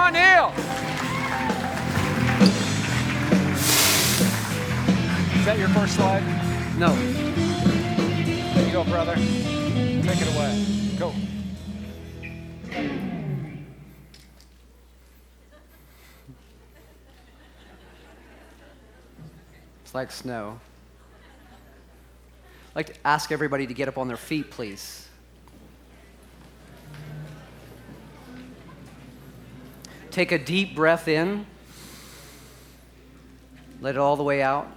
on, Neal. Is that your first slide? No. There you go, brother. Take it away. Go. It's like snow. I'd like to ask everybody to get up on their feet, please. Take a deep breath in. Let it all the way out.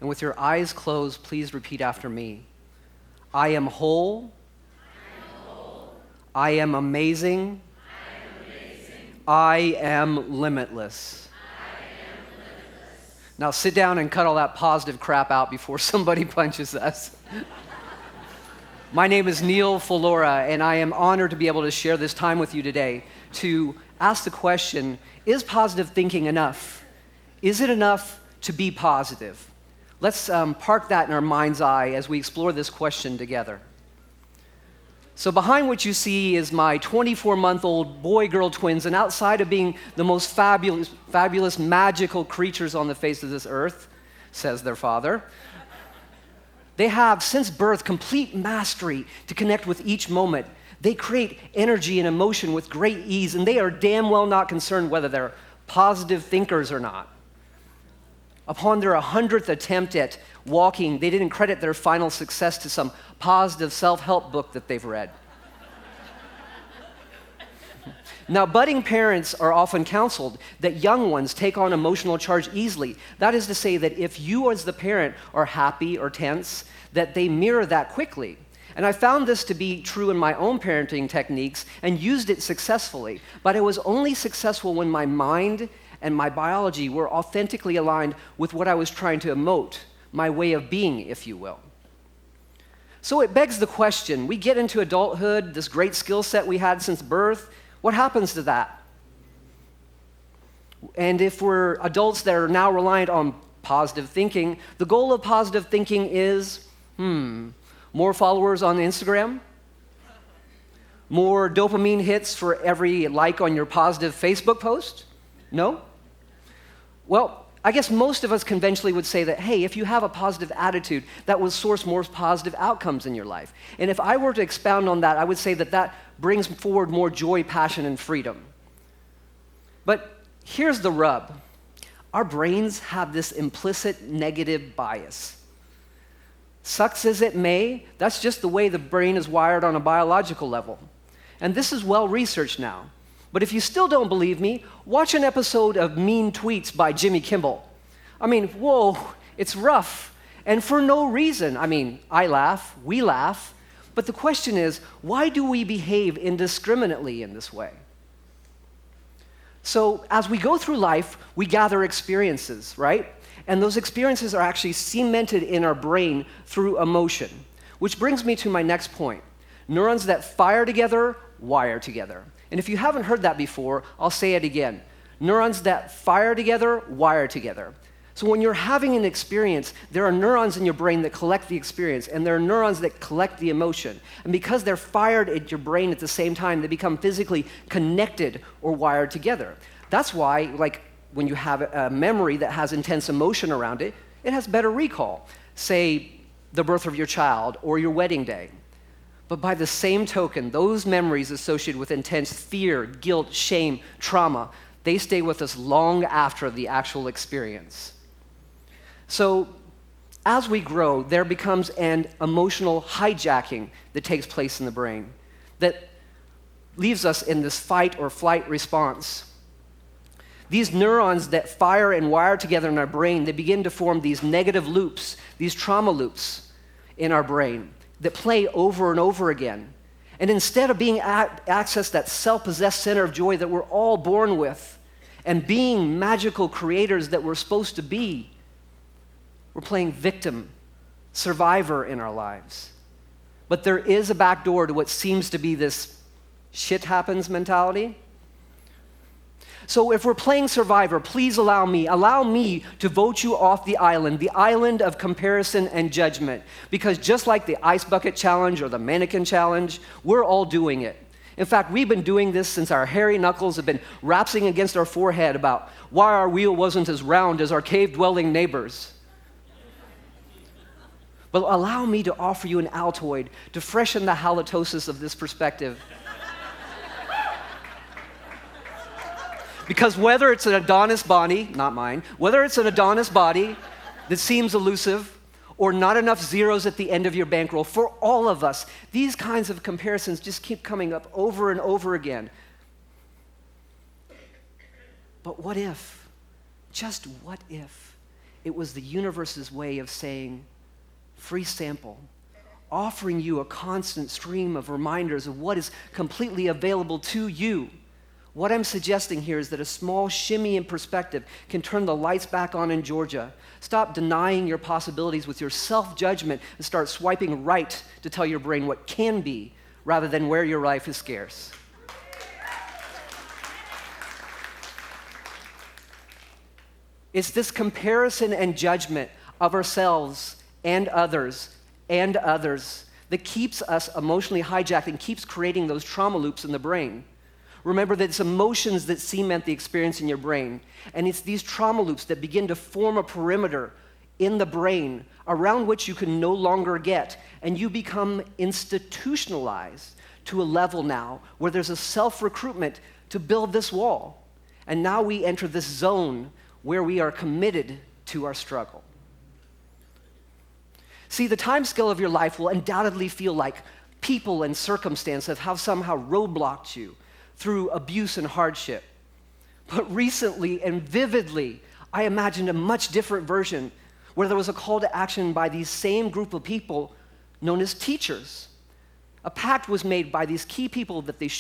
And with your eyes closed, please repeat after me. I am whole. I am amazing. I am limitless. Now sit down and cut all that positive crap out before somebody punches us. My name is Neal Phalora, and I am honored to be able to share this time with you today to ask the question, is positive thinking enough? Is it enough to be positive? Let's park that in our mind's eye as we explore this question together. So behind what you see is my 24-month-old boy-girl twins, and outside of being the most fabulous, magical creatures on the face of this earth, says their father, they have, since birth, complete mastery to connect with each moment. They create energy and emotion with great ease, and they are damn well not concerned whether they're positive thinkers or not. Upon their 100th attempt at walking, they didn't credit their final success to some positive self-help book that they've read. Now, budding parents are often counseled that young ones take on emotional charge easily. That is to say that if you as the parent are happy or tense, that they mirror that quickly. And I found this to be true in my own parenting techniques and used it successfully. But it was only successful when my mind and my biology were authentically aligned with what I was trying to emote, my way of being, if you will. So it begs the question, we get into adulthood, this great skill set we had since birth, what happens to that? And if we're adults that are now reliant on positive thinking, the goal of positive thinking is, more followers on Instagram? More dopamine hits for every like on your positive Facebook post? No? Well, I guess most of us conventionally would say that, hey, if you have a positive attitude, that will source more positive outcomes in your life. And if I were to expound on that, I would say that that brings forward more joy, passion, and freedom. But here's the rub. Our brains have this implicit negative bias. Sucks as it may, that's just the way the brain is wired on a biological level. And this is well researched now. But if you still don't believe me, watch an episode of Mean Tweets by Jimmy Kimmel. I mean, whoa, it's rough. And for no reason. I mean, I laugh, we laugh. But the question is, why do we behave indiscriminately in this way? So as we go through life, we gather experiences, right? And those experiences are actually cemented in our brain through emotion. Which brings me to my next point. Neurons that fire together, wire together. And if you haven't heard that before, I'll say it again. Neurons that fire together, wire together. So when you're having an experience, there are neurons in your brain that collect the experience, and there are neurons that collect the emotion. And because they're fired at your brain at the same time, they become physically connected or wired together. That's why, like, when you have a memory that has intense emotion around it, it has better recall. Say, the birth of your child or your wedding day. But by the same token, those memories associated with intense fear, guilt, shame, trauma, they stay with us long after the actual experience. So as we grow, there becomes an emotional hijacking that takes place in the brain that leaves us in this fight or flight response. These neurons that fire and wire together in our brain, they begin to form these negative loops, these trauma loops in our brain that play over and over again. And instead of being accessed that self-possessed center of joy that we're all born with and being magical creators that we're supposed to be, we're playing victim, survivor in our lives. But there is a back door to what seems to be this shit happens mentality. So if we're playing survivor, please allow me to vote you off the island of comparison and judgment. Because just like the ice bucket challenge or the mannequin challenge, we're all doing it. In fact, we've been doing this since our hairy knuckles have been rapping against our forehead about why our wheel wasn't as round as our cave-dwelling neighbors. But allow me to offer you an Altoid to freshen the halitosis of this perspective. Because whether it's an Adonis body, not mine, whether it's an Adonis body that seems elusive or not enough zeros at the end of your bankroll, for all of us, these kinds of comparisons just keep coming up over and over again. But what if, just what if, it was the universe's way of saying, free sample, offering you a constant stream of reminders of what is completely available to you. What I'm suggesting here is that a small shimmy in perspective can turn the lights back on in Georgia. Stop denying your possibilities with your self-judgment and start swiping right to tell your brain what can be rather than where your life is scarce. It's this comparison and judgment of ourselves and others that keeps us emotionally hijacked and keeps creating those trauma loops in the brain. Remember that it's emotions that cement the experience in your brain, and it's these trauma loops that begin to form a perimeter in the brain around which you can no longer get, and you become institutionalized to a level now where there's a self-recruitment to build this wall. And now we enter this zone where we are committed to our struggle. See, the time scale of your life will undoubtedly feel like people and circumstances have somehow roadblocked you through abuse and hardship. But recently and vividly, I imagined a much different version where there was a call to action by these same group of people known as teachers. A pact was made by these key people that they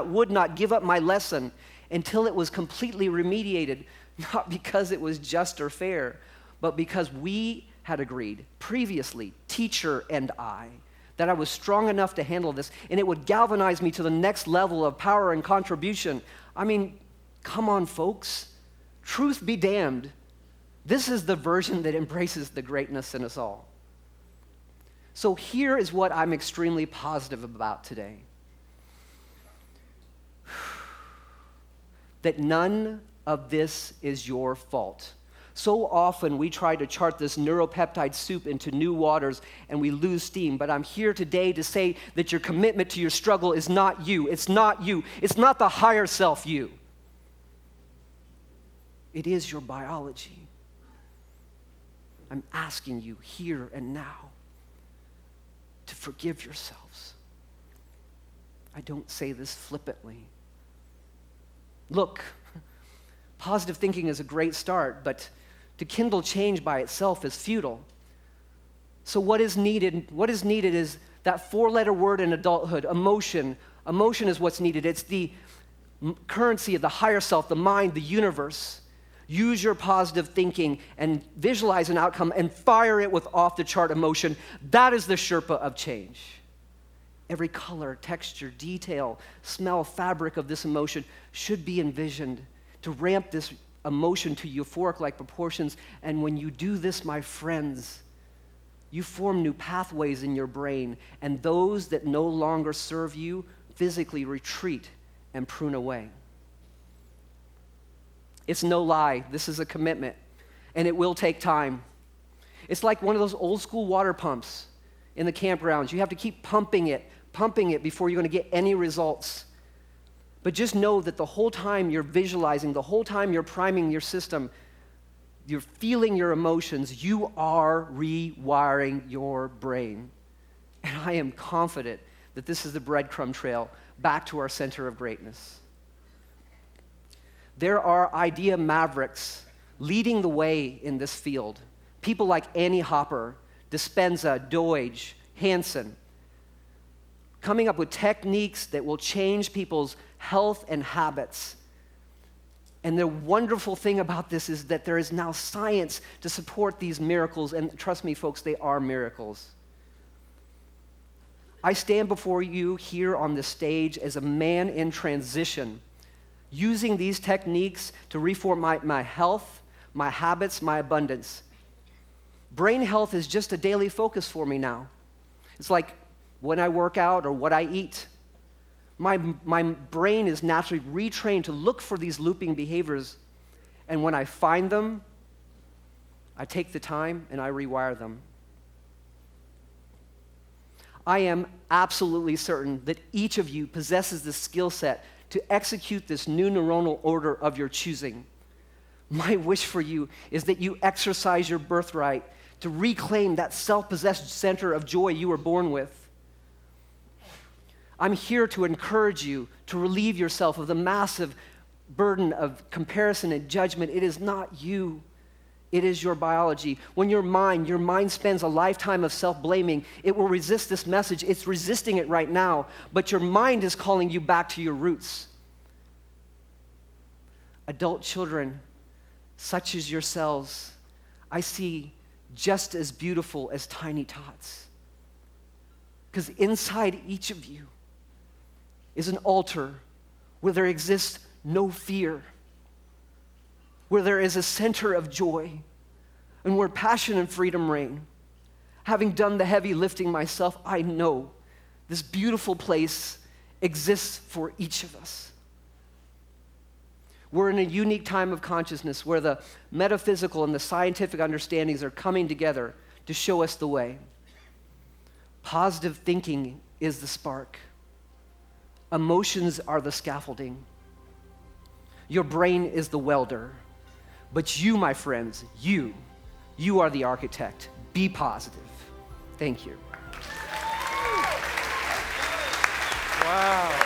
would not give up my lesson until it was completely remediated, not because it was just or fair, but because we had agreed previously, teacher and I, that I was strong enough to handle this, and it would galvanize me to the next level of power and contribution. I mean, come on, folks. Truth be damned. This is the version that embraces the greatness in us all. So here is what I'm extremely positive about today. That none of this is your fault. So often we try to chart this neuropeptide soup into new waters and we lose steam. But I'm here today to say that your commitment to your struggle is not you. It's not you. It's not the higher self you. It is your biology. I'm asking you here and now to forgive yourselves. I don't say this flippantly. Look, positive thinking is a great start, but to kindle change by itself is futile. So what is needed? What is needed is that four-letter word in adulthood, emotion. Emotion is what's needed. It's the currency of the higher self, the mind, the universe. Use your positive thinking and visualize an outcome and fire it with off-the-chart emotion. That is the Sherpa of change. Every color, texture, detail, smell, fabric of this emotion should be envisioned to ramp this emotion to euphoric-like proportions. And when you do this, my friends, you form new pathways in your brain, and those that no longer serve you physically retreat and prune away. It's no lie. This is a commitment, and it will take time. It's like one of those old school water pumps in the campgrounds. You have to keep pumping it before you're going to get any results. But just know that the whole time you're visualizing, the whole time you're priming your system, you're feeling your emotions, you are rewiring your brain. And I am confident that this is the breadcrumb trail back to our center of greatness. There are idea mavericks leading the way in this field. People like Annie Hopper, Dispenza, Deutsch, Hansen, coming up with techniques that will change people's health and habits. And the wonderful thing about this is that there is now science to support these miracles, and trust me, folks, they are miracles. I stand before you here on this stage as a man in transition, using these techniques to reform my health, my habits, my abundance. Brain health is just a daily focus for me now. It's like when I work out or what I eat. My brain is naturally retrained to look for these looping behaviors, and when I find them, I take the time and I rewire them. I am absolutely certain that each of you possesses the skill set to execute this new neuronal order of your choosing. My wish for you is that you exercise your birthright to reclaim that self-possessed center of joy you were born with. I'm here to encourage you to relieve yourself of the massive burden of comparison and judgment. It is not you. It is your biology. When your mind spends a lifetime of self-blaming, it will resist this message. It's resisting it right now, but your mind is calling you back to your roots. Adult children, such as yourselves, I see just as beautiful as tiny tots. Because inside each of you is an altar where there exists no fear, where there is a center of joy, and where passion and freedom reign. Having done the heavy lifting myself, I know this beautiful place exists for each of us. We're in a unique time of consciousness where the metaphysical and the scientific understandings are coming together to show us the way. Positive thinking is the spark. Emotions are the scaffolding. Your brain is the welder. But you, my friends, you are the architect. Be positive. Thank you. Wow.